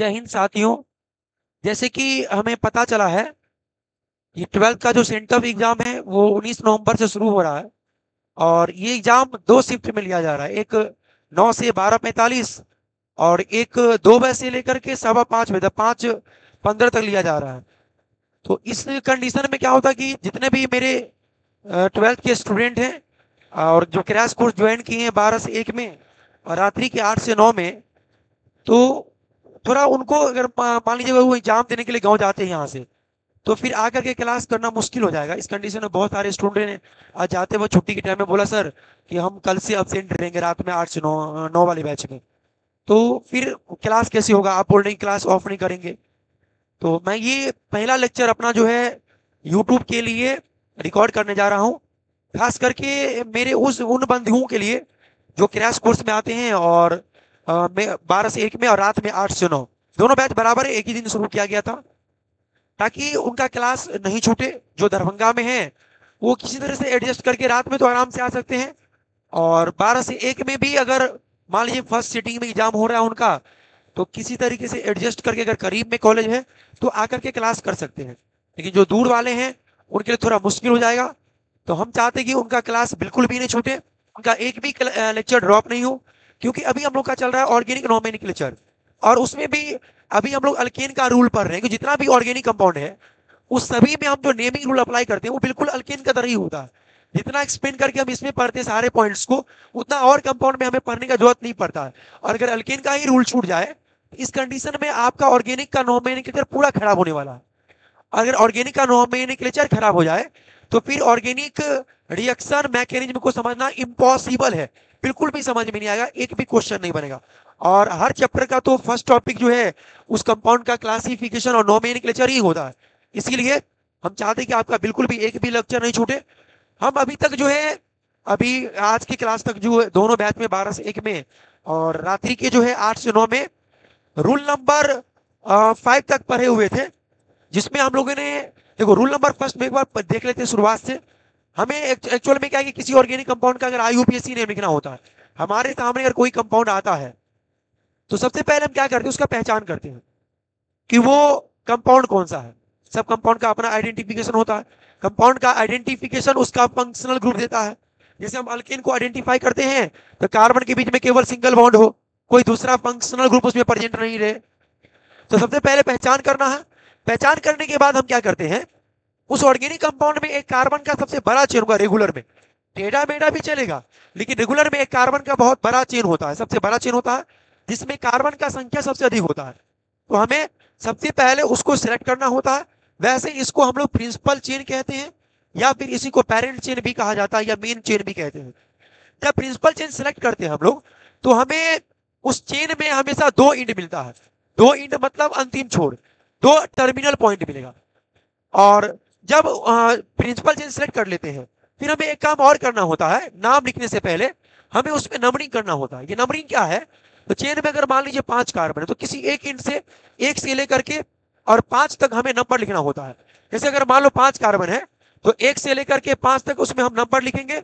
जय हिंद साथियों। जैसे कि हमें पता चला है कि 12th का जो सेंटम एग्जाम है वो 19 नवंबर से शुरू हो रहा है और ये एग्जाम 2 शिफ्ट में लिया जा रहा है। एक 9 से 12:45 और एक 2 बजे से लेकर के 5:15 बजे तक 5:15 तक लिया जा रहा है। तो इस कंडीशन में क्या होता है कि जितने भी मेरे 12th के स्टूडेंट हैं और जो क्रैश कोर्स ज्वाइन किए हैं 12 से 1 में और रात्रि के 8 से 9 में, तो थोड़ा उनको अगर मान लीजिए वो एग्जाम देने के लिए गांव जाते हैं यहाँ से, तो फिर आकर के क्लास करना मुश्किल हो जाएगा। इस कंडीशन में बहुत सारे स्टूडेंट ने आज जाते हुए छुट्टी के टाइम में बोला सर कि हम कल से अब्सेंट रहेंगे रात में 8 से 9 वाले बैच में। तो फिर क्लास कैसे होगा, आप बोल रहे हैं क्लास ऑफ नहीं करेंगे। तो मैं ये पहला लेक्चर अपना जो है यूट्यूब के लिए रिकॉर्ड करने जा रहा हूँ, खास करके मेरे उन बंधुओं के लिए जो क्रैश कोर्स में आते हैं और 12 से 1 में और रात में 8 से 9 दोनों बैच बराबर एक ही दिन शुरू किया गया था, ताकि उनका क्लास नहीं छूटे। जो दरभंगा में है वो किसी तरह से एडजस्ट करके रात में तो आराम से आ सकते हैं, और 12 से 1 में भी अगर मान लीजिए फर्स्ट सिटिंग में एग्जाम हो रहा है उनका, तो किसी तरीके से एडजस्ट करके अगर करीब में कॉलेज है तो आकर के क्लास कर सकते हैं। लेकिन जो दूर वाले हैं उनके लिए थोड़ा मुश्किल हो जाएगा। तो हम चाहते हैं कि उनका क्लास बिल्कुल भी नहीं छूटे, उनका एक भी लेक्चर ड्रॉप नहीं हो, क्योंकि अभी हम लोग का चल रहा है ऑर्गेनिक नॉर्गेनिक लेक्चर, और उसमें भी अभी हम लोग अल्केन का रूल पढ़ रहे हैं कि जितना भी ऑर्गेनिक कंपाउंड है उस सभी में हम जो नेमिंग रूल अप्लाई करते हैं वो बिल्कुल अल्केन का तरह ही होता है। जितना एक्सप्लेन करके हम इसमें पढ़ते हैं सारे पॉइंट्स को, उतना और कंपाउंड में हमें पढ़ने का जरूरत नहीं पड़ता है। और अगर अल्केन का ही रूल छूट जाए, इस कंडीशन में आपका ऑर्गेनिक का नॉर्गेनिक पूरा खराब होने वाला है। अगर ऑर्गेनिक का नॉर्गेनिक खराब हो जाए तो फिर ऑर्गेनिक रिएक्शन मैकेनिज्म को समझना इम्पॉसिबल है, बिल्कुल भी समझ में नहीं आएगा, एक भी क्वेश्चन नहीं बनेगा। और हर चैप्टर का तो फर्स्ट टॉपिक जो है उस कंपाउंड का क्लासिफिकेशन और नॉर्गेनिक ही होता है। इसीलिए हम चाहते हैं कि आपका बिल्कुल भी एक भी लेक्चर नहीं छूटे। हम अभी तक जो है अभी आज की क्लास तक जो दोनों बैच में 12 से 1 में और रात्रि के जो है 8 से 9 में रूल नंबर 5 तक पढ़े हुए थे, जिसमें हम लोगों ने देखो रूल नंबर फर्स्ट में एक बार देख लेते हैं शुरुआत से। हमें एक्चुअल में क्या है कि किसी ऑर्गेनिक कंपाउंड का अगर IUPAC नेम लिखना होता है, हमारे सामने अगर कोई कंपाउंड आता है तो सबसे पहले हम क्या करते हैं, उसका पहचान करते हैं कि वो कंपाउंड कौन सा है। सब कंपाउंड का अपना आइडेंटिफिकेशन होता है। कंपाउंड का आइडेंटिफिकेशन उसका फंक्शनल ग्रुप देता है। जैसे हम अल्केन को आइडेंटिफाई करते हैं तो कार्बन के बीच में केवल सिंगल बॉन्ड हो, कोई दूसरा फंक्शनल ग्रुप उसमें प्रेजेंट नहीं रहे। तो सबसे पहले पहचान करना है। पहचान करने के बाद हम क्या करते हैं, उस ऑर्गेनिक कंपाउंड में एक कार्बन का सबसे बड़ा चेन होगा रेगुलर में, टेढ़ा मेढ़ा भी चलेगा, लेकिन रेगुलर में एक कार्बन का बहुत बड़ा चेन होता है, सबसे बड़ा चेन होता है, जिसमें कार्बन का संख्या सबसे अधिक होता है। तो हमें सबसे पहले उसको सिलेक्ट करना होता है। वैसे इसको हम लोग प्रिंसिपल चेन कहते हैं, या फिर इसी को पेरेंट चेन भी कहा जाता है, या मेन चेन भी कहते हैं। जब प्रिंसिपल चेन सिलेक्ट करते हैं हम लोग, तो हमें उस चेन में हमेशा 2 इंड मिलता है। 2 इंड मतलब अंतिम छोर, 2 टर्मिनल पॉइंट मिलेगा। और जब प्रिंसिपल चेन सिलेक्ट कर लेते हैं, फिर हमें एक काम और करना होता है। नाम लिखने से पहले हमें उसमें नंबरिंग करना होता है। ये नंबरिंग क्या है, तो चेन में अगर मान लीजिए 5 कार्बन है तो किसी एक इंड से 1 से लेकर के और 5 तक हमें नंबर लिखना होता है। जैसे अगर मान लो 5 कार्बन है तो 1 से लेकर के 5 तक उसमें हम नंबर लिखेंगे।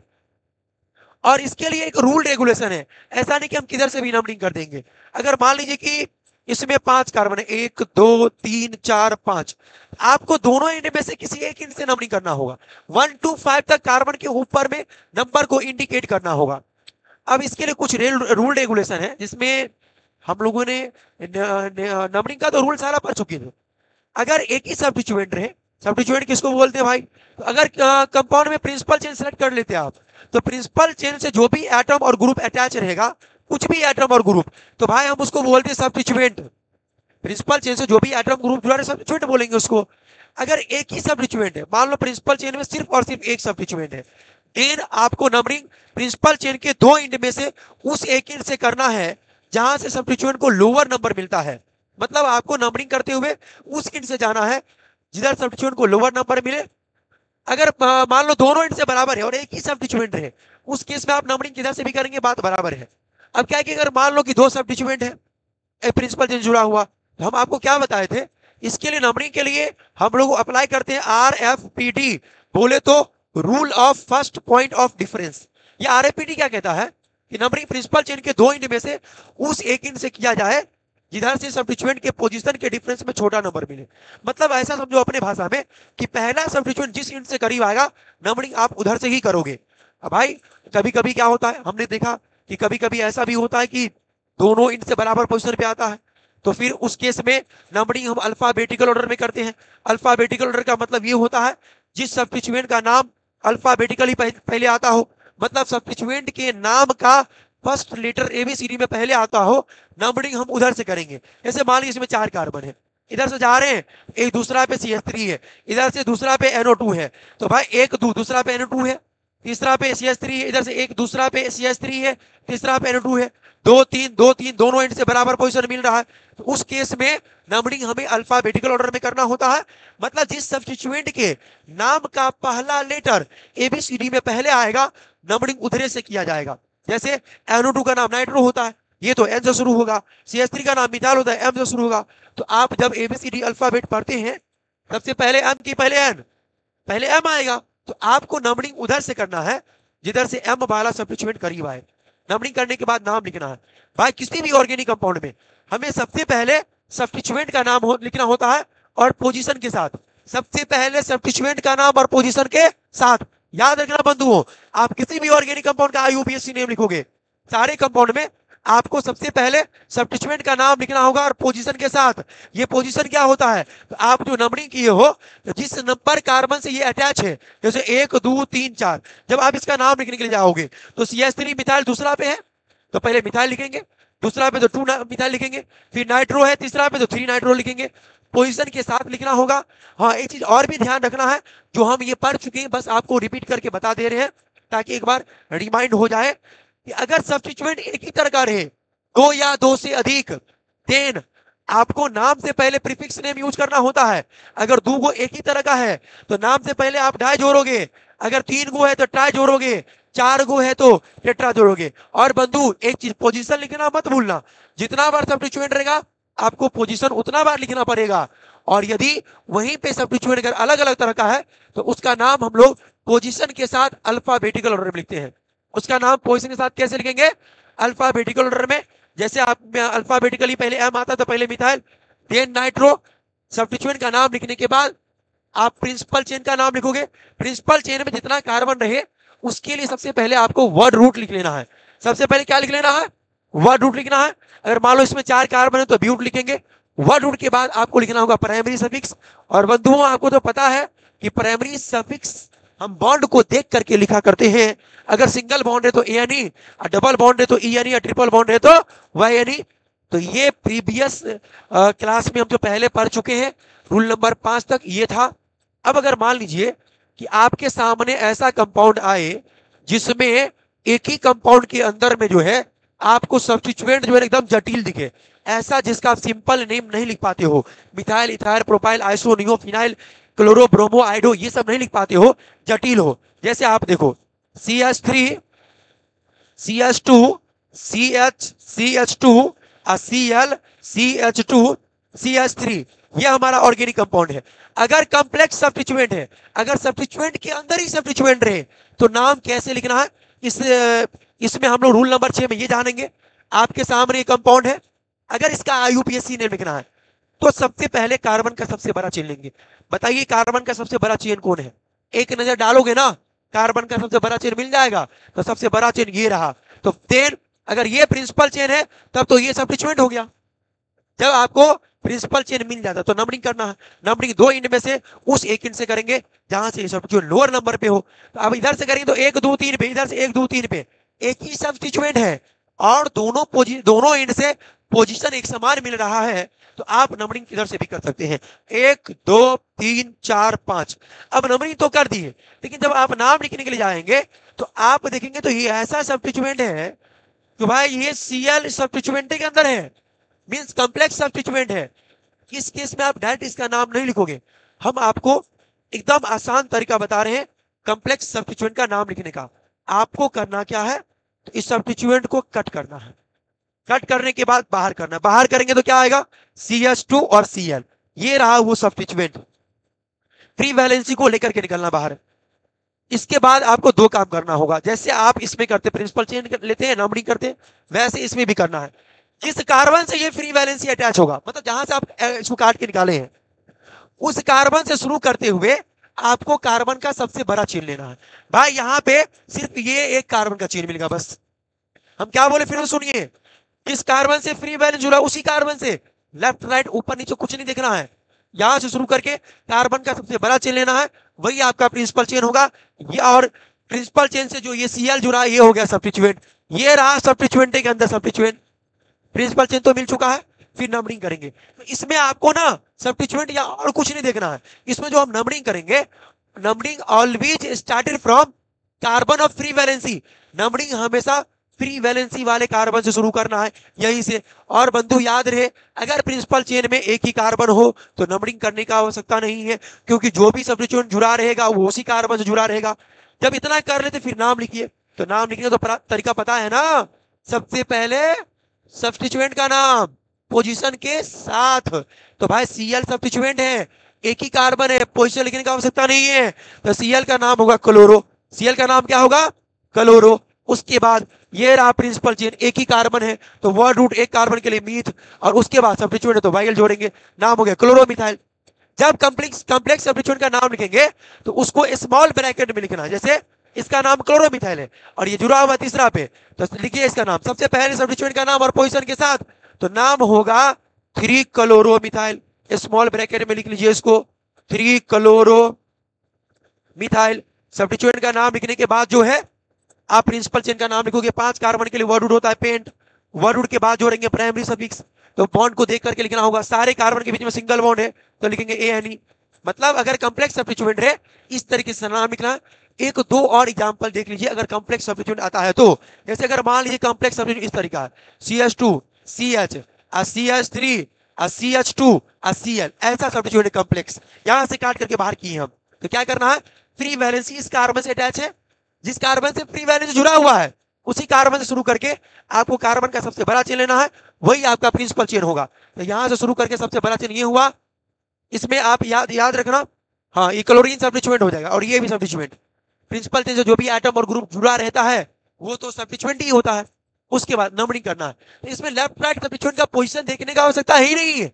और इसके लिए एक रूल रेगुलेशन है, ऐसा नहीं कि हम किधर से भी नंबरिंग कर देंगे। अगर मान लीजिए कि इसमें 5 कार्बन है, 1 2 3 4 5, आपको दोनों इंड में से किसी एक इंड से नंबरिंग करना होगा। 1 to 5 तक कार्बन के ऊपर में नंबर को इंडिकेट करना होगा। अब इसके लिए कुछ रूल रेगुलेशन है, जिसमें हम लोगों ने नंबरिंग का तो रूल सारा पढ़ चुके थे। अगर एक ही सब्स्टिट्यूएंट रहे, सब्स्टिट्यूएंट किसको बोलते हैं भाई, तो अगर कंपाउंड में प्रिंसिपल चेन सेलेक्ट कर लेते हैं आप, तो प्रिंसिपल चेन से जो भी एटम और ग्रुप अटैच रहेगा, कुछ भी एटम और ग्रुप, तो भाई हम उसको बोलते हैं सब्स्टिट्यूएंट। प्रिंसिपल चेन से जो भी एटम ग्रुप जुड़ा है सब्स्टिट्यूएंट बोलेंगे उसको। अगर एक ही सब्स्टिट्यूएंट है, मान लो प्रिंसिपल चेन में सिर्फ और सिर्फ एक सब्स्टिट्यूएंट है, देन आपको नंबरिंग प्रिंसिपल चेन के 2 इंड में से उस एक इंड से करना है जहां से सब्स्टिट्यूएंट को लोअर नंबर मिलता है। मतलब आपको नंबरिंग करते हुए उस इंड से जाना है जिधर सब्स्टिट्यूएंट को लोअर नंबर मिले। अगर मान लो दोनों इंड से बराबर है और एक ही सब्स्टिट्यूएंट है, उस केस में आप नंबरिंग किधर से भी करेंगे बात बराबर है। अब क्या है कि अगर मान लो कि 2 सब्स्टिट्यूएंट है, प्रिंसिपल चेन जुड़ा हुआ, तो हम आपको क्या बताए थे, इसके लिए नंबरिंग के लिए हम लोग अप्लाई करते हैं RFPD, बोले तो rule of first point of difference. ये RFPD क्या कहता है कि नंबरिंग प्रिंसिपल चेन के 2 इंड में से उस एक इंड से किया जाए जिधर से सब्स्टिट्यूएंट के पोजीशन के डिफरेंस में छोटा नंबर मिले। मतलब ऐसा समझो अपने भाषा में कि पहला सब्स्टिट्यूएंट जिस इंट से करीब आएगा नंबरिंग आप उधर से ही करोगे। अब भाई कभी कभी क्या होता है, हमने देखा कि कभी कभी ऐसा भी होता है कि दोनों इंट से बराबर पोजीशन पे आता है, तो फिर उस केस में नंबरिंग हम अल्फाबेटिकल ऑर्डर में करते हैं। अल्फाबेटिकल ऑर्डर का मतलब ये होता है जिस सब्स्टिट्यूएंट का नाम अल्फाबेटिकली पहले आता हो, मतलब सब्स्टिट्यूएंट के नाम का फर्स्ट लेटर एबीसीडी में पहले आता हो, नंबरिंग हम उधर से करेंगे। जैसे मान लीजिए इसमें 4 कार्बन है, इधर से जा रहे हैं, एक दूसरा पे CH3 है, इधर से दूसरा पे NO2 है, तो भाई एक दूसरा पे NO2 है, तीसरा पे CH3 है, इधर से एक दूसरा पे CH3 है, तीसरा पे NO2 है, 2 3 दोनों एंड से बराबर पोजीशन मिल रहा है, तो उस केस में नंबरिंग हमें अल्फाबेटिकल ऑर्डर में करना होता है। मतलब जिस सब्स्टिट्यूएंट के नाम का पहला लेटर एबीसीडी में पहले आएगा नंबरिंग उधरे से किया जाएगा। जैसे NO2 का नाम नाइट्रो होता है, ये तो N से शुरू होगा, CH3 का नाम मिथाइल होता है, M से शुरू होगा। तो आप जब एबीसीडी अल्फाबेट पढ़ते हैं सबसे पहले M की पहले N, पहले M आएगा, तो आपको नंबरिंग उधर से करना है जिधर से M वाला सब्स्टिट्यूएंट करीब आए। नंबरिंग करने के बाद नाम लिखना है। भाई किसी भी ऑर्गेनिक कंपाउंड में हमें सबसे पहले सब्स्टिट्यूएंट का नाम लिखना होता है और पोजीशन के साथ। सबसे पहले सब्स्टिट्यूएंट का नाम और पोजीशन के साथ। याद रखना बंधुओं, आप किसी भी ऑर्गेनिक कंपाउंड का IUPAC नेम लिखोगे, सारे कंपाउंड में आपको सबसे पहले सब्स्टिट्यूएंट का नाम लिखना होगा और पोजीशन के साथ। ये पोजीशन क्या होता है, तो आप जो नंबरिंग किए हो जिस नंबर कार्बन से ये अटैच है, जैसे 1 2 3 4, जब आप इसका नाम लिखने के लिए जाओगे तो CH3 मिथाइल दूसरा पे है तो पहले मिथाइल लिखेंगे, दूसरा पे तो 2 मिथाइल लिखेंगे, फिर नाइट्रो है तीसरा पे तो 3 नाइट्रो लिखेंगे, पोजीशन के साथ लिखना होगा। हाँ एक चीज और भी ध्यान रखना है जो हम ये पढ़ चुके हैं, बस आपको रिपीट करके बता दे रहे हैं ताकि एक बार रिमाइंड हो जाए कि अगर सब्स्टिट्यूएंट एक ही तरह का रहे, 2 या 2 से अधिक, देन आपको नाम से पहले प्रीफिक्स नेम यूज करना होता है। अगर 2 गो एक ही तरह का है तो नाम से पहले आप डाई जोड़ोगे, अगर 3 गो है तो ट्राई जोड़ोगे, 4 गो है तो टेट्रा जोड़ोगे। और बंधु एक चीज पोजीशन लिखना मत भूलना, जितना बार सब्स्टिट्यूएंट रहेगा आपको पोजीशन उतना बार लिखना पड़ेगा। और यदि वहीं पे सब्स्टिट्यूएंट अगर अलग अलग तरह का है तो उसका नाम हम लोग पोजीशन के साथ अल्फाबेटिकल ऑर्डर में लिखते हैं। उसका नाम पोजीशन के साथ कैसे लिखेंगे, अल्फाबेटिकल ऑर्डर में। जैसे आप अल्फाबेटिकली पहले M आता तो पहले मिथाइल, देन नाइट्रो। सब्स्टिट्यूएंट का नाम लिखने के बाद आप प्रिंसिपल चेन का नाम लिखोगे। प्रिंसिपल चेन में जितना कार्बन रहे उसके लिए सबसे पहले आपको वर्ड रूट लिख लेना है। सबसे पहले क्या लिख लेना है, वर्ड रूट लिखना है। अगर मान लो इसमें 4 कार्बन है तो ब्यूट लिखेंगे। वर्ड रूट के बाद आपको लिखना होगा प्राइमरी सफिक्स। और बंधुओं आपको तो पता है कि प्राइमरी सफिक्स हम बॉन्ड को देख करके लिखा करते हैं। अगर सिंगल बॉन्ड है तो ANE, डबल बॉन्ड है तो ENE, या ट्रिपल बॉन्ड है तो YNE। तो ये प्रीवियस क्लास में हम जो पहले पढ़ चुके हैं, रूल नंबर 5 तक ये था। अब अगर मान लीजिए कि आपके सामने ऐसा कंपाउंड आए जिसमें एक ही कंपाउंड के अंदर में जो है आपको सब्स्टिट्यूएंट जो है एकदम जटिल दिखे, ऐसा जिसका आप सिंपल नेम नहीं लिख पाते हो, methyl ethyl propyl iso neo phenyl chloro bromo iodo, ये सब नहीं लिख पाते हो, जटिल हो। जैसे आप देखो CH3 CH2 CH2 Cl CH2 CH3, ये हमारा ऑर्गेनिक कंपाउंड है। अगर कॉम्प्लेक्स सब्स्टिट्यूएंट है, अगर सब्स्टिट्यूएंट के अंदर ही सब्स्टिट्यूएंट रहे तो नाम कैसे लिखना है, इसमें हम लोग रूल नंबर 6 में ये जानेंगे। आपके सामने कंपाउंड है, अगर इसका IUPAC नेम लिखना है तो सबसे पहले कार्बन का सबसे बड़ा चेन लेंगे। बताइए कार्बन का सबसे बड़ा चेन कौन है, एक नजर डालोगे ना कार्बन का सबसे बड़ा चेन मिल जाएगा। तो सबसे बड़ा चेन ये रहा। तो देन अगर ये प्रिंसिपल चेन है तब तो ये सब्स्टिट्यूएंट हो गया। जब आपको प्रिंसिपल चेन मिल जाता तो नंबरिंग करना है। नंबरिंग 2 इंड में से उस एक इंड से करेंगे जहां से सब्स्टिट्यूएंट लोअर नंबर पे हो। तो अब इधर से करेंगे तो 1 2 3 पे, इधर से 1 2 3 पे एक ही सब्स्टिट्यूएंट है और दोनों इंड से पोजीशन एक समान मिल रहा है, तो आप नंबरिंग इधर से भी कर सकते हैं। 1 2 3 4 5। अब नंबरिंग तो कर दी है, लेकिन जब आप नाम लिखने के लिए जाएंगे तो आप देखेंगे तो ये ऐसा सब्स्टिट्यूएंट है कि भाई ये Cl सब्स्टिट्यूएंट के अंदर है, मींस कॉम्प्लेक्स सब्स्टिट्यूएंट है। इस केस में आप डायरेक्ट इसका नाम नहीं लिखोगे, हम आपको एकदम आसान तरीका बता रहे हैं कॉम्प्लेक्स सब्स्टिट्यूएंट का नाम लिखने का। आपको करना क्या है, तो इस सब्स्टिट्यूएंट को कट करना है। कट करने के बाद बाहर करना, बाहर करेंगे तो क्या आएगा, CH2 और Cl, ये रहा वो सब्स्टिट्यूएंट। फ्री वैलेंसी को लेकर के निकलना बाहर। इसके बाद आपको 2 काम करना होगा, जैसे आप इसमें करते प्रिंसिपल चेन लेते हैं नंबरिंग करते हैं, वैसे इसमें भी करना है। जिस कार्बन से ये फ्री वैलेंसी अटैच होगा, मतलब जहां से आप इसको काट के निकाले हैं, उस कार्बन से शुरू करते हुए आपको कार्बन का सबसे बड़ा चेन लेना है। भाई यहाँ पे सिर्फ ये एक कार्बन का चेन मिलेगा बस। हम क्या बोले फिर सुनिए, किस कार्बन से फ्री वैलेंस जुड़ा, उसी कार्बन से, लेफ्ट राइट ऊपर नीचे कुछ नहीं देखना है, यहां से शुरू करके कार्बन का सबसे बड़ा चेन लेना है, वही आपका प्रिंसिपल चेन होगा ये। और प्रिंसिपल चेन से जो ये Cl जुड़ा है, ये हो गया सब्स्टिट्यूएंट, ये रहा सब्स्टिट्यूएंट के अंदर सब्स्टिट्यूएंट। प्रिंसिपल चेन तो मिल चुका है, फिर नंबरिंग करेंगे। तो इसमें आपको ना सब्स्टिट्यूएंट या और कुछ नहीं देखना है, इसमें जो हम नंबरिंग करेंगे, numbering always started from carbon of free valency, numbering हमेशा फ्री वैलेंसी वाले कार्बन से शुरू करना है, यहीं से। और बंधु याद रहे, अगर प्रिंसिपल चेन में एक ही कार्बन हो तो नंबरिंग करने का आवश्यकता नहीं है, क्योंकि जो भी सब्स्टिट्यूएंट जुड़ा रहेगा वो उसी कार्बन से जुड़ा रहेगा। जब इतना कर लेते फिर नाम लिखिए, तो नाम लिखने तो तरीका पता है ना, सबसे पहले सब्स्टिट्यूएंट का नाम पोजीशन के साथ। तो भाई Cl सब्स्टिट्यूएंट है, एक ही कार्बन है, पोजीशन लिखने की आवश्यकता नहीं है, तो Cl का नाम होगा क्लोरो। Cl का नाम क्या होगा? क्लोरो। उसके बाद ये रहा प्रिंसिपल चेन, एक ही कार्बन है तो वर्ड रूट एक कार्बन के लिए मीथ, और उसके बाद सब्स्टिट्यूएंट है तो वाइल जोड़ेंगे, नाम हो गया क्लोरोमिथाइल। जब कॉम्प्लेक्स सब्स्टिट्यूएंट का नाम लिखेंगे तो उसको स्मॉल ब्रैकेट में लिखना है, जैसे इसका नाम क्लोरोमिथाइल है और ये जुड़ा हुआ तीसरा पे, तो लिखिए इसका नाम सबसे पहले सब्स्टिट्यूएंट का नाम और पोजीशन के साथ, तो नाम होगा 3 क्लोरोमिथाइल, स्मॉल ब्रैकेट में लिख लीजिए इसको 3 क्लोरोमिथाइल। सब्स्टिट्यूएंट का नाम लिखने के बाद जो है आप प्रिंसिपल चेन का नाम लिखोगे, 5 कार्बन के लिए वर्ड रूट होता है पेंट, वर्ड रूट के बाद जोड़ेंगे प्राइमरी सफिक्स, तो बॉन्ड को देख करके लिखना होगा, सारे कार्बन के बीच में सिंगल बॉन्ड है तो लिखेंगे ANE। मतलब अगर कॉम्प्लेक्स सब्स्टिट्यूएंट है इस तरीके से नाम लिखना। एक दो और एग्जांपल देख लीजिए अगर कॉम्प्लेक्स सब्स्टिट्यूएंट आता है तो, जैसे अगर मान लीजिए कॉम्प्लेक्स सब्स्टिट्यूएंट इस तरीका है, CH2 CH CH3 CH2 Cl, ऐसा सब्स्टिट्यूएंट कॉम्प्लेक्स, यहां से काट करके बाहर किए हम। तो क्या करना है, फ्री वैलेंसी इस कार्बन से अटैच है, जिस कार्बन से फ्री वैलेंस जुड़ा हुआ है उसी कार्बन से शुरू करके आपको कार्बन का सबसे बड़ा चेन लेना है, वही आपका प्रिंसिपल चेन होगा। तो यहां से शुरू करके सबसे बड़ा चेन ये हुआ, इसमें आप याद रखना, हाँ ये क्लोरीन सब्स्टिट्यूएंट हो जाएगा और ये भी सब्स्टिट्यूएंट। प्रिंसिपल चेन से जो भी एटम और ग्रुप जुड़ा रहता है वो तो सब्स्टिट्यूएंट ही होता है। उसके बाद नंबरिंग करना है, तो इसमें लेफ्ट राइट सब्स्टिट्यूएंट का पोजीशन देखने का आवश्यकता ही नहीं है,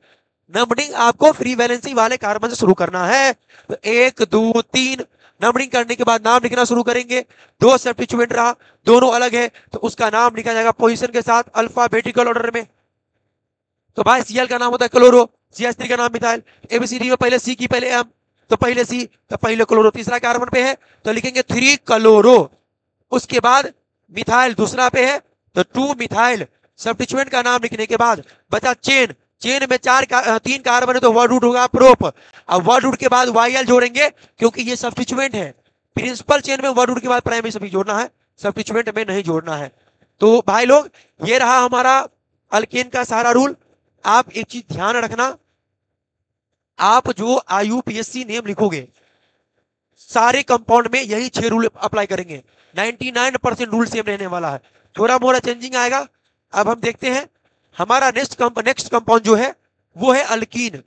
नंबरिंग आपको फ्री वैलेंसी वाले कार्बन से शुरू करना है। तो 1 2 3 नंबरिंग करने के बाद नाम लिखना शुरू करेंगे, 2 सब्स्टिट्यूएंट रहा, दोनों अलग है तो उसका नाम लिखा जाएगा पोजीशन के साथ अल्फाबेटिकल ऑर्डर में। तो भाई Cl का नाम होता है क्लोरो, CH3 का नाम मिथाइल, ABCD में पहले C की पहले M, तो पहले C तो पहले क्लोरो, तीसरा कार्बन पे है तो लिखेंगे 3 क्लोरो। उसके बाद मिथाइल दूसरा पे है तो 2 मिथाइल। सब्स्टिट्यूएंट का नाम लिखने के बाद बचा चेन, चेन में 3 कार्बन है तो वर्ड रूट होगा प्रोप। अब वर्ड रूट के बाद YL जोड़ेंगे क्योंकि ये सब्स्टिट्यूएंट है, प्रिंसिपल चेन में वर्ड रूट के बाद प्राइमरी सफिक्स जोड़ना है, सब्स्टिट्यूएंट में नहीं जोड़ना है। तो भाई लोग ये रहा हमारा अल्केन का सारा रूल। आप एक चीज ध्यान रखना, आप जो IUPAC नेम लिखोगे सारे कंपाउंड में यही 6 रूल अप्लाई करेंगे, 99% रूल सेम रहने वाला है, थोड़ा मोड़ा चेंजिंग आएगा। अब हम देखते हैं हमारा नेक्स्ट कंपाउंड जो है वो है अल्कीन।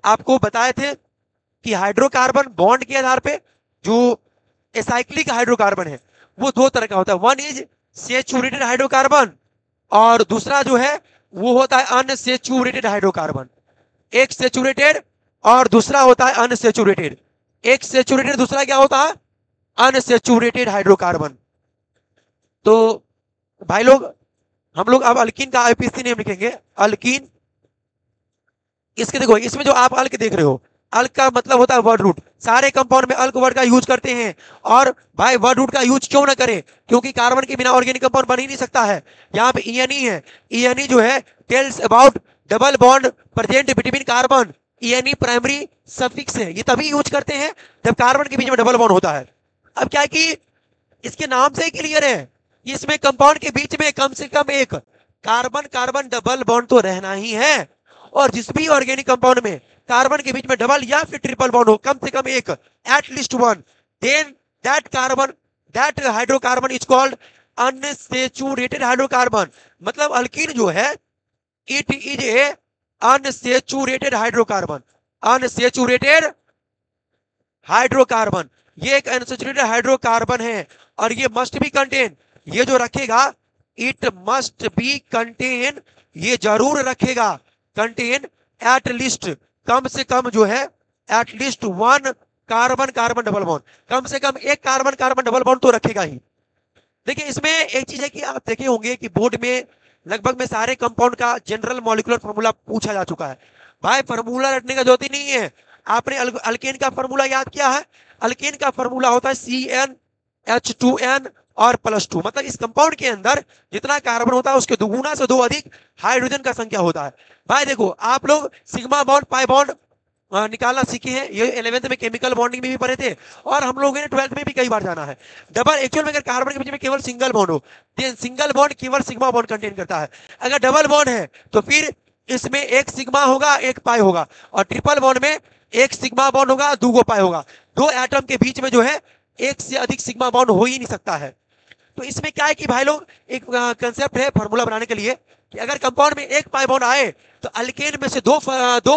आपको बताए थे कि हाइड्रोकार्बन बॉन्ड के आधार पे जो एसाइक्लिक हाइड्रोकार्बन है वो 2 तरह का होता है, वन इज सेचुरेटेड हाइड्रोकार्बन और दूसरा जो है वो होता है अनसेचुरेटेड हाइड्रोकार्बन। एक सेचुरेटेड और दूसरा होता है अनसेचुरेटेड। एक सेचुरेटेड, दूसरा क्या होता है अनसेचुरेटेड हाइड्रोकार्बन। तो भाई लोग हम लोग अब अल्कीन का IUPAC नेम लिखेंगे, अल्कीन। इसके देखो इसमें जो आप अल्क देख रहे हो, अल्क का मतलब होता है वर्ड रूट, सारे कंपाउंड में अल्क वर्ड का यूज करते हैं। और भाई वर्ड रूट का यूज क्यों ना करें, क्योंकि कार्बन के बिना ऑर्गेनिक कंपाउंड बन ही नहीं सकता है। यहाँ पे ENE है, ENE जो है tells about double bond present between carbon, ENE primary suffix है, ये तभी यूज करते हैं जब कार्बन के बीच में डबल बॉन्ड होता है। अब क्या है कि इसके नाम से ही क्लियर है, इसमें कंपाउंड के बीच में कम से कम एक कार्बन कार्बन डबल बॉन्ड तो रहना ही है, और जिस भी ऑर्गेनिक कंपाउंड में कार्बन के बीच में डबल या फिर ट्रिपल बॉन्ड हो, कम से कम एक, at least one, then that hydrocarbon is called unsaturated hydrocarbon. मतलब अल्कीन जो है it is a unsaturated hydrocarbon, unsaturated hydrocarbon, ये एक अनसेचुरेटेड हाइड्रोकार्बन है। और ये मस्ट बी कंटेन, ये जो रखेगा इट मस्ट बी कंटेन ये जरूर रखेगा कंटेन एट लीस्ट, कम से कम जो है at least 1 carbon carbon double bond, कम से कम एक कार्बन कार्बन डबल बॉन्ड तो रखेगा ही। देखिए इसमें एक चीज है कि आप देखे होंगे कि बोर्ड में लगभग में सारे कंपाउंड का जनरल मॉलिक्यूलर फार्मूला पूछा जा चुका है। भाई फार्मूला रटने का जरूरत ही नहीं है। आपने अल्केन का फार्मूला याद किया है? अल्केन का फार्मूला होता है CnH2n और +2, मतलब इस कंपाउंड के अंदर जितना कार्बन होता है उसके दुगुना से 2 अधिक हाइड्रोजन का संख्या होता है। भाई देखो आप लोग सिग्मा बॉन्ड पाई बॉन्ड निकालना सीखे हैं, ये 11th में केमिकल बॉन्डिंग में भी पढ़े थे और हम लोगों ने 12th में भी कई बार जाना है। डबल एक्चुअल में अगर कार्बन के बीच में केवल सिंगल बॉन्ड हो, सिंगल बॉन्ड केवल सिग्मा बॉन्ड कंटेन करता है। अगर डबल बॉन्ड है तो फिर इसमें एक सिग्मा होगा एक पाई होगा, और ट्रिपल बॉन्ड में एक सिग्मा बॉन्ड होगा 2 पाई होगा। 2 एटम के बीच में जो है एक से अधिक सिग्मा बॉन्ड हो ही नहीं सकता है। तो इसमें क्या है कि भाई लोग एक कंसेप्ट है फार्मूला बनाने के लिए कि अगर कंपाउंड में एक पाई बॉन्ड आए तो अल्केन में से दो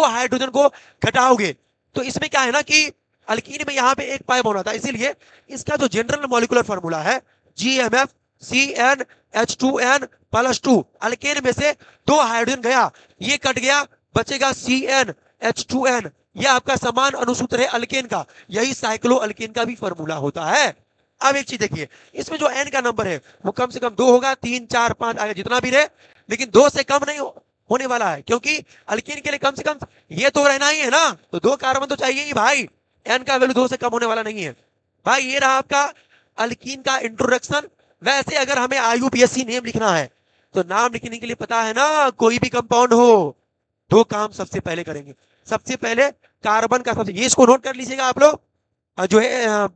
हाइड्रोजन को घटाओगे। तो इसमें क्या है ना कि अल्कीन में यहाँ पे एक पाई बॉन्ड आता है, इसीलिए इसका जो जनरल मॉलिक्यूलर फार्मूला है GMF CnH2n +2, अल्केन में से 2 हाइड्रोजन गया, ये कट गया, बचेगा CnH2n। यह आपका समान अनुसूत्र है अल्केन का, यही साइक्लो अल्केन का भी फार्मूला होता है। अब एक चीज देखिए, इसमें जो n का नंबर है वो कम से कम 2 होगा, 3 4 5 आगे जितना भी रहे, लेकिन 2 से कम नहीं होने वाला है, क्योंकि अल्कीन के लिए कम से कम ये तो रहना ही है ना, तो 2 कार्बन तो चाहिए ही भाई। n का वैल्यू 2 से कम होने वाला नहीं है भाई। ये रहा आपका अल्कीन का इंट्रोडक्शन। वैसे अगर हमें IUPAC नेम लिखना है तो नाम लिखने के लिए पता है ना, कोई भी कंपाउंड हो 2 काम सबसे पहले करेंगे। सबसे पहले कार्बन का सबसे, ये इसको नोट कर लीजिएगा आप लोग जो है,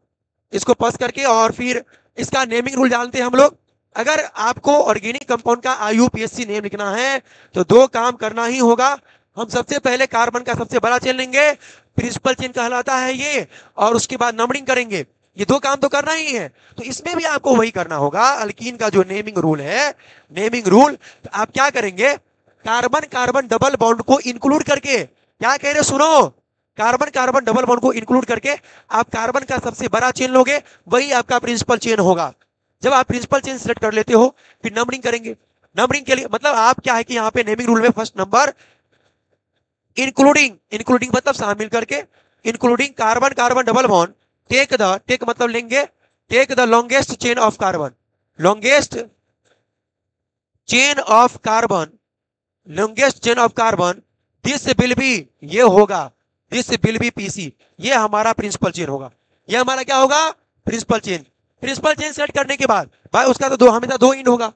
इसको पास करके, और फिर इसका नेमिंग रूल जानते हैं हम लोग। अगर आपको ऑर्गेनिक कंपाउंड का IUPAC नेम लिखना है तो 2 काम करना ही होगा। हम सबसे पहले कार्बन का सबसे बड़ा चेन लेंगे, प्रिंसिपल चेन कहलाता है ये, और उसके बाद नंबरिंग करेंगे। ये 2 काम तो करना ही है, तो इसमें भी आपको वही करना होगा। अल्कीन का जो नेमिंग रूल है, नेमिंग रूल, तो आप क्या करेंगे, कार्बन कार्बन डबल बॉन्ड को इंक्लूड करके, क्या कह रहे सुनो, कार्बन कार्बन डबल बॉन्ड को इंक्लूड करके आप कार्बन का सबसे बड़ा चेन लोगे, वही आपका प्रिंसिपल चेन होगा। जब आप प्रिंसिपल चेन सेलेक्ट कर लेते हो फिर नंबरिंग करेंगे। नंबरिंग के लिए मतलब आप क्या है कि यहाँ पे नेमिंग रूल में फर्स्ट नंबर इंक्लूडिंग, इंक्लूडिंग मतलब शामिल करके, including carbon carbon double bond, take मतलब लेंगे, take the longest chain of carbon, longest chain of carbon, longest chain of carbon, this will be, ये होगा दिस विल बी PC, ये हमारा principal chain होगा। ये हमारा क्या होगा, principal chain. Principal chain set करने के बाद भाई उसका तो हमेशा 2 इंड होगा,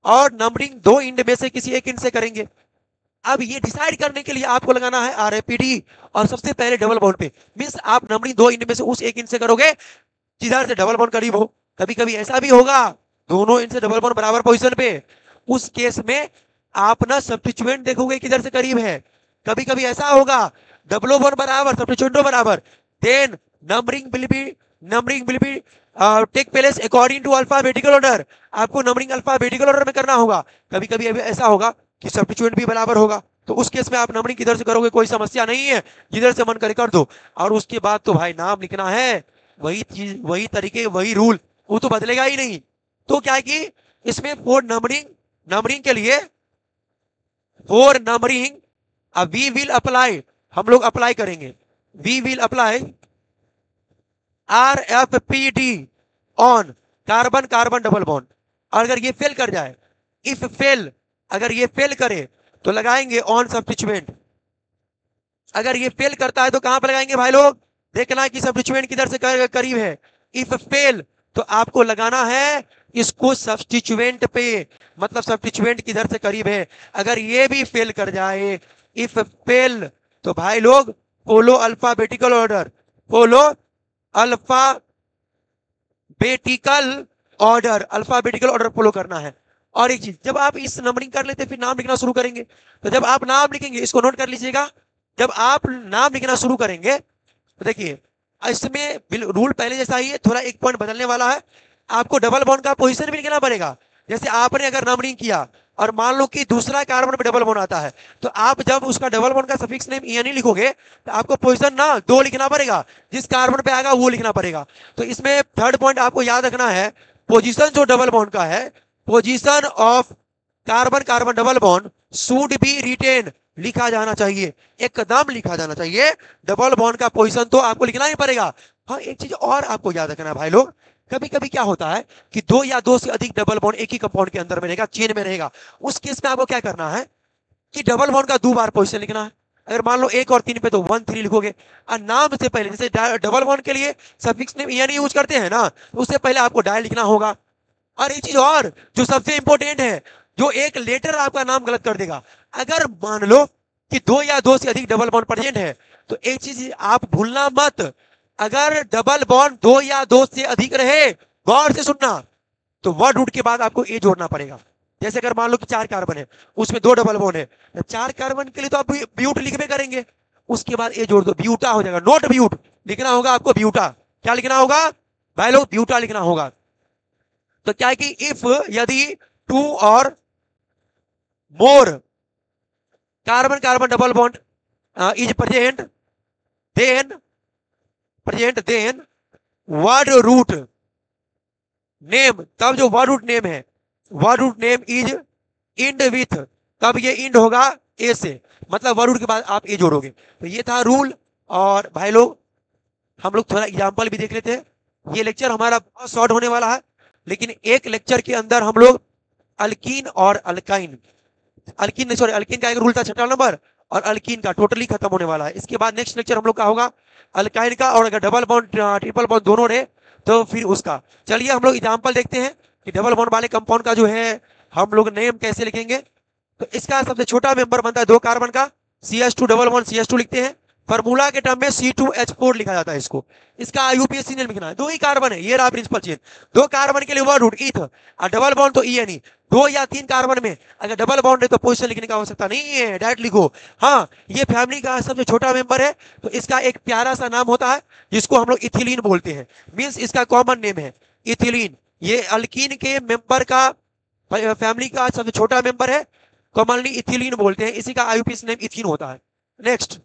और नंबरिंग 2 इंड में से किसी एक इंड से करेंगे। अब ये डिसाइड करने के लिए आपको लगाना है RAPD, और सबसे पहले डबल बॉन्ड पे, मींस आप नंबरिंग 2 इंड में से उस एक इंड से करोगे जिधर से डबल बॉन्ड करीब हो। कभी कभी ऐसा भी होगा दोनों इंड से डबल बॉन्ड बराबर पोजीशन पे, उस केस में आप ना सब्स्टिट्यूएंट देखोगे किधर से करीब है। कभी कभी ऐसा होगा डबल बॉन्ड बराबर सब्स्टिट्यूएंट बराबर, then numbering will be take place according to alphabetical order. आपको नंबरिंग अल्फाबेटिकल ऑर्डर में करना होगा। कभी कभी ऐसा होगा कि सब्स्टिट्यूएंट भी बराबर होगा, तो उस केस में आप नंबरिंग किधर से करोगे कोई समस्या नहीं है, जिधर से मन करे कर दो। और उसके बाद तो भाई नाम लिखना है, वही चीज वही तरीके वही रूल, वो तो बदलेगा ही नहीं। तो क्या है कि इसमें फॉर नंबरिंग के लिए, for numbering we will apply, हम लोग अप्लाई करेंगे, we will apply RFPD on carbon carbon double bond. और अगर ये फेल कर जाए, इफ फेल, अगर ये फेल करे तो लगाएंगे ऑन सब्स्टिट्यूएंट। अगर ये फेल करता है तो कहां पर लगाएंगे भाई लोग, देखना है कि सब्स्टिट्यूएंट किधर से करीब है। इफ फेल तो आपको लगाना है इसको सब्स्टिट्यूएंट पे, मतलब सब्स्टिट्यूएंट किधर से करीब है। अगर ये भी फेल कर जाए, इफ फेल, तो भाई लोग follow alphabetical order, follow alphabetical order, alphabetical order follow करना है। और एक चीज, जब आप इस नंबरिंग कर लेते फिर नाम लिखना शुरू करेंगे, तो जब आप नाम लिखेंगे, इसको नोट कर लीजिएगा, जब आप नाम लिखना शुरू करेंगे तो देखिए इसमें रूल पहले जैसा ही है, थोड़ा एक पॉइंट बदलने वाला है। आपको डबल बॉन्ड का पोजीशन भी लिखना पड़ेगा। जैसे आपने अगर नंबरिंग किया और मान लो कि दूसरा कार्बन पे डबल बॉन्ड आता है, तो आप जब उसका डबल बॉन्ड का सफिक्स नेम EN लिखोगे तो आपको पोजीशन ना 2 लिखना पड़ेगा, जिस कार्बन पे आएगा वो लिखना पड़ेगा। तो इसमें थर्ड पॉइंट आपको याद रखना है, पोजीशन जो डबल बॉन्ड का है, position of carbon carbon double bond should be written, लिखा जाना चाहिए, एकदम लिखा जाना चाहिए। डबल बॉन्ड का पोजीशन तो आपको लिखना ही पड़ेगा। हाँ, एक चीज और आपको याद रखना भाई लोग, कभी कभी क्या होता है कि दो या दो से अधिक डबल बॉन्ड एक ही कंपाउंड के अंदर में रहेगा, चेन में रहेगा। उस केस में आपको क्या करना है कि डबल बॉन्ड का 2 बार पोजीशन लिखना है। अगर मान लो 1 और 3 पे तो 1 3 लिखोगे, और नाम से पहले जैसे डबल बॉन्ड के लिए सफिक्स नेम यानी यूज करते हैं ना, तो उससे पहले आपको डायल लिखना होगा। और एक चीज और जो सबसे इंपॉर्टेंट है, जो एक लेटर आपका नाम गलत कर देगा, अगर मान लो कि 2 या 2 से अधिक डबल बॉन्ड प्रेजेंट है, तो एक चीज आप भूलना मत, अगर डबल बॉन्ड 2 या 2 से अधिक रहे, गौर से सुनना, तो वर्ड रूट के बाद आपको ए जोड़ना पड़ेगा। जैसे अगर मान लो कि 4 कार्बन है, उसमें 2 डबल बॉन्ड है, तो 4 कार्बन के लिए तो आप ब्यूट लिखबे करेंगे, उसके बाद ए जोड़ दो, ब्यूटा हो जाएगा, नोट ब्यूट लिखना होगा आपको, ब्यूटा। क्या लिखना होगा भाई लोग? ब्यूटा लिखना होगा। तो क्या है कि इफ यदि 2 और more carbon carbon double bond is then word root name, तब जो वर्ड रूट नेम है, word root name is end with, तब ये इंड होगा ए से, मतलब वर्ड रूट के बाद आप ए जोड़ोगे। तो ये था रूल। और भाई लोग हम लोग थोड़ा एग्जांपल भी देख लेते हैं। ये लेक्चर हमारा बहुत शॉर्ट होने वाला है, लेकिन एक लेक्चर के अंदर हम लोग अल्कीन और अल्काइन, अल्कीन सॉरी अल्कीन का एक रूल था 6 नंबर, और अल्कीन का टोटली खत्म होने वाला है। इसके बाद नेक्स्ट लेक्चर हम लोग का होगा अल्काइन का, और अगर डबल बॉन्ड ट्रिपल बॉन्ड दोनों रहे तो फिर उसका। चलिए हम लोग एग्जांपल देखते हैं कि डबल बॉन्ड वाले कंपाउंड का जो है हम लोग नेम कैसे लिखेंगे। तो इसका सबसे छोटा मेंबर बनता है 2 कार्बन का, CH2 डबल बॉन्ड CH2 लिखते हैं, फार्मूला के टर्म में C2H4 लिखा जाता है इसको। इसका IUPAC नेम लिखना है, 2 ही कार्बन है, ये रहा प्रिंसिपल चेन। 2 कार्बन के लिए वर्ड रूट ईथ, और डबल बॉन्ड तो ENE। 2 या 3 कार्बन में अगर डबल बॉन्ड है तो पोजीशन लिखने का आवश्यकता नहीं है, डायरेक्ट लिखो। हाँ, ये फैमिली का सबसे छोटा मेंबर है, तो इसका एक प्यारा सा नाम होता है जिसको हम लोग इथिलीन बोलते हैं, मीन्स इसका कॉमन नेम है इथिलीन। ये अल्कीन के मेंबर का फैमिली का सबसे छोटा मेंबर है, कॉमनली इथिलीन बोलते हैं, इसी का IUPAC नेम इथीन होता है। नेक्स्ट,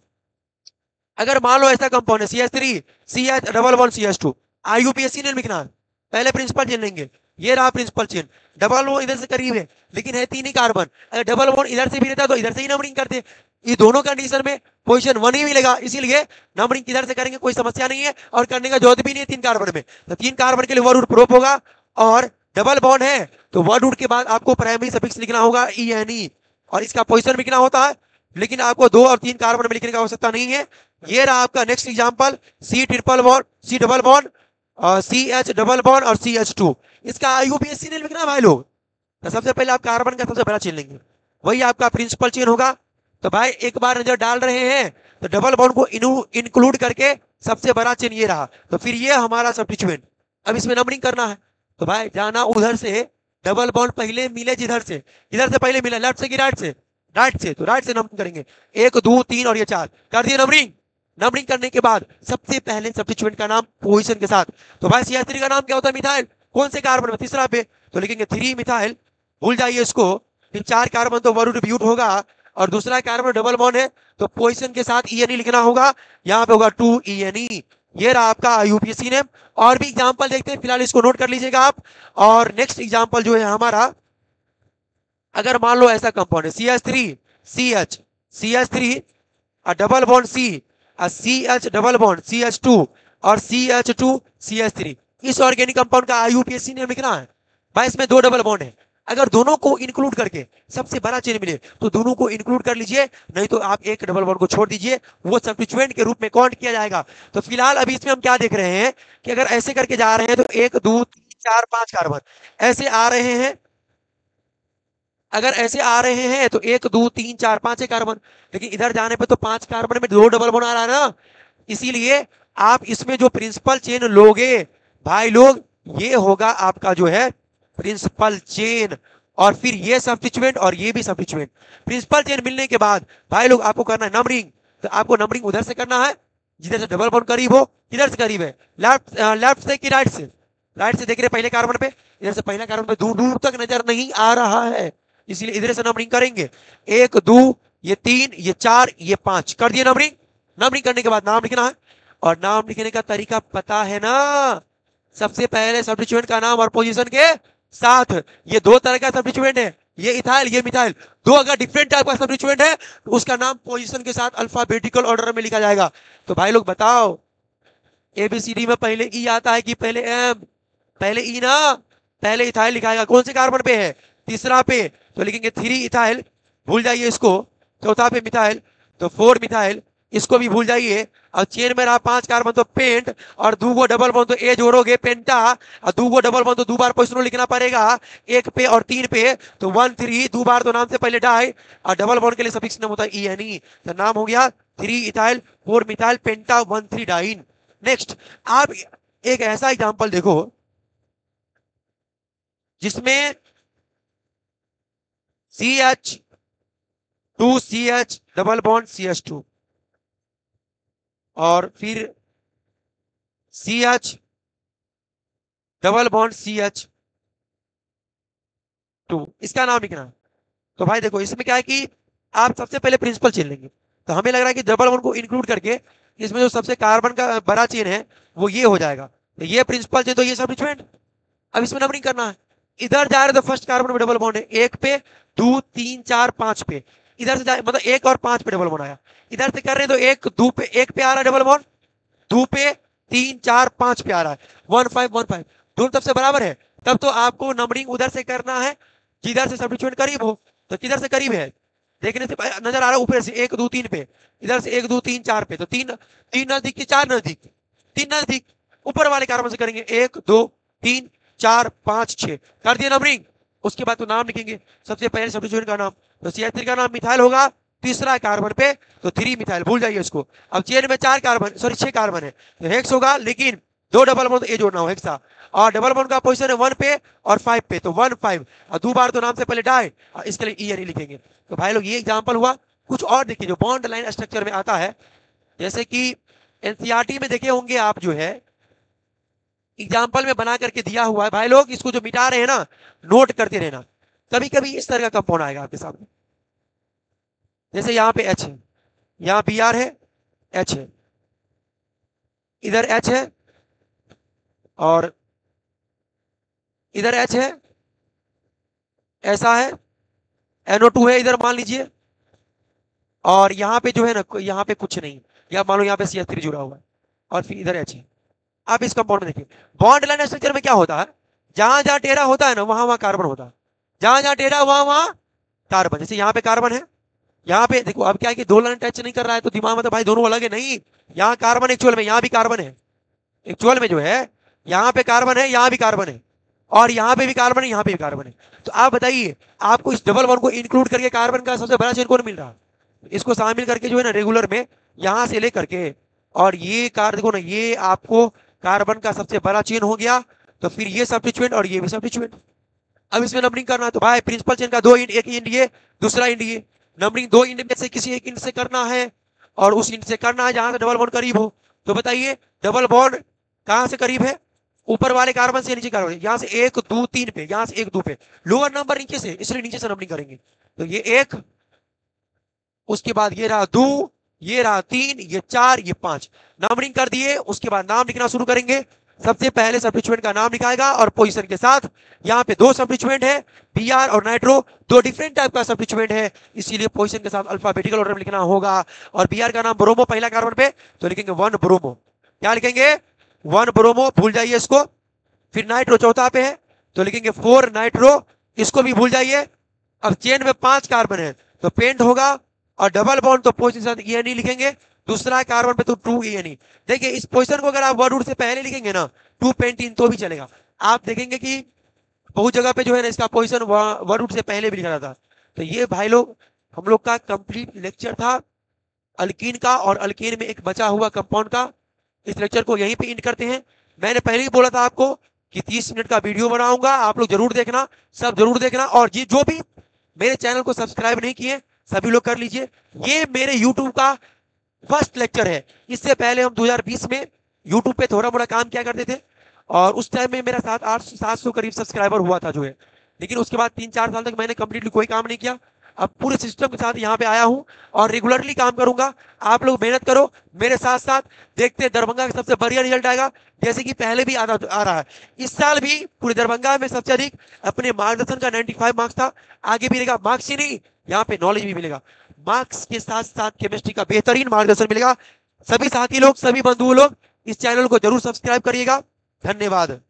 अगर मान लो ऐसा कंपाउंड है CH3 CH double bond CH2, IUPAC name लिखना है, पहले प्रिंसिपल चेन लेंगे, ये रहा प्रिंसिपल चेन, डबल बॉन्ड इधर से करीब है लेकिन है 3 ही कार्बन, अगर डबल बॉन्ड इधर से भी रहता तो इधर से ही नंबरिंग करते, ये दोनों कंडीशन में पोजीशन 1 ही मिलेगा, इसीलिए नंबरिंग किधर से करेंगे कोई समस्या नहीं है, और करने का जरूरत भी नहीं है 3 कार्बन में। तो 3 कार्बन के लिए वर्ड रूट प्रोप होगा, और डबल बॉन्ड है तो वर्ड रूट के बाद आपको प्राइमरी सफिक्स लिखना होगा ENE, और इसका पोजीशन लिखना होता है, लेकिन आपको 2 और 3 कार्बन में लिखने की आवश्यकता नहीं है। ये रहा आपका next example, C triple bond C double bond CH double bond और CH2, इसका IUPAC नेम लिखना भाई लोग। तो सबसे पहले आप कार्बन का सबसे बड़ा चेन लेंगे, वही आपका प्रिंसिपल चेन होगा। तो भाई एक बार नजर डाल रहे हैं तो डबल बॉन्ड को इंक्लूड करके सबसे बड़ा चेन ये रहा, तो फिर ये हमारा सब्स्टिट्यूएंट। अब इसमें नंबरिंग करना है, तो भाई जाना उधर से, डबल बॉन्ड पहले मिले जिधर से, इधर से पहले मिला, लेफ्ट से कि राइट से? राइट से, तो राइट से नंबरिंग करेंगे, 1 2 3 और ये 4 कर दिए नंबरिंग। नंबरिंग करने के बाद सबसे पहले सब्स्टिट्यूएंट का नाम पोजीशन के साथ, तो भाई CH3 का नाम क्या होता है? मिथाइल। कौन से कार्बन में? तीसरा पे, तो लिखेंगे 3 मिथाइल, भूल जाइए इसको। फिर 4 कार्बन तो वर्ड रूट ब्यूट होगा, और दूसरा कार्बन डबल बॉन्ड है तो पोजीशन के साथ ENE लिखना होगा, यहाँ पे होगा 2 ENE। ये रहा आपका IUPAC नेम। और भी एग्जांपल देखते हैं, फिलहाल इसको नोट कर लीजिएगा आप। और नेक्स्ट एग्जांपल जो है हमारा, अगर मान लो ऐसा कंपाउंड है CH3 CH3 double bond C, CH double bond CH2 और CH2 CH3, इस ऑर्गेनिक कंपाउंड का IUPAC नेम लिखना है। भाई इसमें 2 डबल बॉन्ड है, अगर दोनों को इंक्लूड करके सबसे बड़ा चेन मिले तो दोनों को इंक्लूड कर लीजिए, नहीं तो आप एक डबल बॉन्ड को छोड़ दीजिए, वो सब्स्टिट्यूएंट के रूप में काउंट किया जाएगा। तो फिलहाल अभी इसमें हम क्या देख रहे हैं कि अगर ऐसे करके जा रहे हैं तो 1 2 3 4 5 कार्बन ऐसे आ रहे हैं, अगर ऐसे आ रहे हैं तो 1 2 3 4 5 है कार्बन, लेकिन इधर जाने पे तो 5 कार्बन में 2 डबल बॉन्ड आ रहा है ना, इसीलिए आप इसमें जो प्रिंसिपल चेन लोगे भाई लोग, ये होगा आपका जो है प्रिंसिपल चेन, और फिर ये सब्स्टिट्यूएंट और ये भी सब्स्टिट्यूएंट। प्रिंसिपल चेन मिलने के बाद भाई लोग आपको करना है नंबरिंग, तो आपको नंबरिंग उधर से करना है जिधर से डबल बॉन्ड करीब हो, किधर से करीब है? लेफ्ट से कि राइट से? राइट से देख रहे पहले कार्बन पे, इधर से पहला कार्बन पे दूर दूर तक नजर नहीं आ रहा है, इसलिए इधर से नंबरिंग करेंगे, 1 2 ये 3 ये 4 ये 5 कर दिए नंबरिंग। नंबरिंग करने के बाद नाम लिखना है, और नाम लिखने का तरीका पता है ना, सबसे पहले सब्स्टिट्यूएंट का नाम और पोजीशन के साथ। ये 2 तरह का सब्स्टिट्यूएंट है, ये इथाइल ये मिथाइल, दो अगर डिफरेंट टाइप का सब्स्टिट्यूएंट है तो उसका नाम पोजीशन के साथ अल्फाबेटिकल ऑर्डर में लिखा जाएगा। तो भाई लोग बताओ, एबीसीडी में पहले ई आता है कि पहले एम? पहले ई ना, पहले इथाइल लिखाएगा। कौन से कार्बन पे है? तीसरा पे, तो लिखेंगे 3 इथाइल, भूल जाइए इसको। चौथा पे मिथाइल, तो 4 मिथाइल, इसको भी भूल जाइए। और चेन में रहा 5 कार्बन तो पेंट, और दूगो डबल बॉन्ड तो ए जोड़ोगे पेंटा, और दूगो डबल बॉन्ड तो दो बार पोजिशन लिखना पड़ेगा, एक पे और 3 पे, तो 1 3, दो बार तो नाम से पहले डाई, और डबल बॉन्ड के लिए सफिक्स नाम होता है ई एन ई, तो नाम हो गया 3 इथाइल 4 मिथाइल पेंटा 1 3 डाइन। नेक्स्ट, आप एक ऐसा एग्जांपल देखो जिसमें CH2CH डबल बॉन्ड CH2, और फिर CH डबल बॉन्ड CH2, इसका नाम लिखना है। तो भाई देखो, इसमें क्या है कि आप सबसे पहले प्रिंसिपल चेन लेंगे, तो हमें लग रहा है कि डबल बॉन्ड को इंक्लूड करके इसमें जो सबसे कार्बन का बड़ा चेन है वो ये हो जाएगा। तो ये प्रिंसिपल चेन, तो ये सब्स्टिट्यूएंट। अब इसमें नंबरिंग करना है, इधर जा रहे तो फर्स्ट कार्बन में डबल बॉन्ड है, 1 पे 2 3 4 5 पे, इधर से जा मतलब 1 और 5 पे डबल बॉन्ड आया, इधर से कर रहे तो 1 2 पे, 1 पे आ रहा है डबल बॉन्ड, 2 पे 3 4 5 पे आ रहा है, 1 5 1 5, दोनों तब से बराबर है। तब तो आपको नंबरिंग उधर से करना है जिधर से सब्स्टिट्यूएंट करीब हो। तो किधर से करीब है देखने से नजर आ रहा है, ऊपर से 1 2 3 पे, इधर से 1 2 3 4 पे, तो 3 3 नजदीक की 4 नजदीक, 3 नजदीक, ऊपर वाले कार्बन से करेंगे 1 2 3 4 5 6, कर दिया नंबरिंग। उसके बाद तो नाम लिखेंगे, सबसे पहले सब्स्टिट्यूएंट का नाम, तो CH3 का नाम मिथाइल होगा, तीसरा कार्बन पे तो 3 मिथाइल, भूल जाइए उसको। अब चेन में 4 कार्बन, सॉरी 6 कार्बन है, तो हेक्स होगा, लेकिन 2 डबल बॉन्ड तो ए जोड़ना हो हेक्सा, और डबल बॉन्ड का पोजीशन है 1 पे और 5 पे, तो 1 5, और दो बार तो नाम से पहले डाई, इसके लिए ई लिखेंगे। तो भाई लोग ये एग्जांपल हुआ। कुछ और देखिए जो बॉन्ड लाइन स्ट्रक्चर में आता है, जैसे कि एनसीईआरटी में देखे होंगे आप, जो है एग्जाम्पल में बना करके दिया हुआ है भाई लोग, इसको जो मिटा रहे हैं ना, नोट करते रहना। कभी कभी इस तरह का कंपाउंड आएगा आपके सामने, जैसे यहाँ पे H है, यहाँ Br है, H है, इधर H है, और इधर H है, ऐसा है, NO2 है इधर मान लीजिए, और यहाँ पे जो है ना, यहाँ पे कुछ नहीं, या मान लो यहाँ पे CH3 जुड़ा हुआ है, और फिर इधर H है। आप इस कंपाउंड में देखिए, बॉन्ड लाइन स्ट्रक्चर में क्या होता है, जहां जहां टेढ़ा होता है ना, वहां वहां कार्बन होता है, जहां जहां टेढ़ा वहां वहां कार्बन। जैसे यहाँ पे कार्बन है, यहाँ पे देखो, अब क्या है कि दो लाइन टच नहीं कर रहा है, तो दिमाग में तो भाई दोनों अलग है, नहीं, यहाँ कार्बन एक्चुअल में, यहाँ भी कार्बन है, एक्चुअल में जो है यहाँ पे कार्बन है, यहाँ भी कार्बन है, और यहाँ पे भी कार्बन है, यहाँ पे भी कार्बन है। तो आप बताइए, आपको इस डबल बॉन्ड को इंक्लूड करके कार्बन का सबसे बड़ा चेन कौन मिल रहा है? इसको शामिल करके जो है ना रेगुलर में, यहां से लेकर के, और ये कार देखो ना, ये आपको कार्बन का सबसे बड़ा चेन हो गया। तो फिर ये सब्स्टिट्यूएंट और ये भी सब्स्टिट्यूएंट। अब इसमें नंबरिंग करना है, तो भाई प्रिंसिपल चेन का 2 इंड, एक इंड ये, दूसरा इंड ये, नंबरिंग 2 इंड में से किसी एक इंड से करना है, और उस इंड से करना है जहां से डबल बॉन्ड करीब हो। तो बताइए डबल बॉन्ड कहां से करीब है? ऊपर वाले कार्बन से, नीचे कार्बन, यहाँ से 1 2 3 पे, यहाँ से 1 2 पे, लोअर नंबर नीचे से, इसलिए नीचे से नंबरिंग करेंगे। तो ये 1, उसके बाद ये रहा 2, ये रहा 3, ये 4, ये 5, नंबरिंग कर दिए। उसके बाद नाम लिखना शुरू करेंगे, सबसे पहले सब्स्टिट्यूएंट का नाम लिखाएगा, और पोजीशन के साथ यहाँ पे 2 सब्स्टिट्यूएंट है, Br और नाइट्रो, 2 डिफरेंट टाइप का सब्स्टिट्यूएंट है, इसीलिए पोजीशन के साथ अल्फाबेटिकल ऑर्डर में लिखना होगा। और Br का नाम ब्रोमो, पहला कार्बन पे, तो लिखेंगे 1 ब्रोमो, क्या लिखेंगे? 1 ब्रोमो, भूल जाइए इसको। फिर नाइट्रो चौथा पे है, तो लिखेंगे 4 नाइट्रो, इसको भी भूल जाइए। अब चेन में 5 कार्बन है, तो पेंट होगा, और डबल बॉन्ड तो पोजीशन के साथ ई लिखेंगे, दूसरा कार्बन पे तो 2 ई। देखिए इस पोजीशन को अगर आप वर्ड रूट से पहले लिखेंगे ना, 2 पेंटीन, तो भी चलेगा। आप देखेंगे कि बहुत जगह पे जो है ना, इसका पोजीशन वर्ड रूट से पहले भी लिखा जाता। तो ये भाई लोग हम लोग का कंप्लीट लेक्चर था अल्कीन का, और अल्कीन में एक बचा हुआ कंपाउंड का। इस लेक्चर को यहीं पे एंड करते हैं। मैंने पहले ही बोला था आपको कि 30 मिनट का वीडियो बनाऊंगा, आप लोग जरूर देखना, सब जरूर देखना। और जी जो भी मेरे चैनल को सब्सक्राइब नहीं किए, सभी लोग कर लीजिए। ये मेरे यूट्यूब का फर्स्ट लेक्चर है। इससे पहले हम 2020 में यूट्यूब पे थोड़ा मोड़ा काम किया करते थे, और उस टाइम में मेरा 700-800 700 करीब सब्सक्राइबर हुआ था जो है। लेकिन उसके बाद 3-4 साल तक मैंने कंप्लीटली कोई काम नहीं किया। अब पूरे सिस्टम के साथ यहाँ पे आया हूँ और रेगुलरली काम करूंगा। आप लोग मेहनत करो मेरे साथ साथ, देखते हैं दरभंगा का सबसे बढ़िया रिजल्ट आएगा, जैसे कि पहले भी आ रहा है। इस साल भी पूरे दरभंगा में सबसे अधिक अपने मार्गदर्शन का 95 मार्क्स था। आगे भी मिलेगा, मार्क्स ही नहीं, यहाँ पे नॉलेज भी मिलेगा। मार्क्स के साथ साथ केमिस्ट्री का बेहतरीन मार्गदर्शन मिलेगा। सभी साथी लोग, सभी बंधु लोग इस चैनल को जरूर सब्सक्राइब करिएगा। धन्यवाद।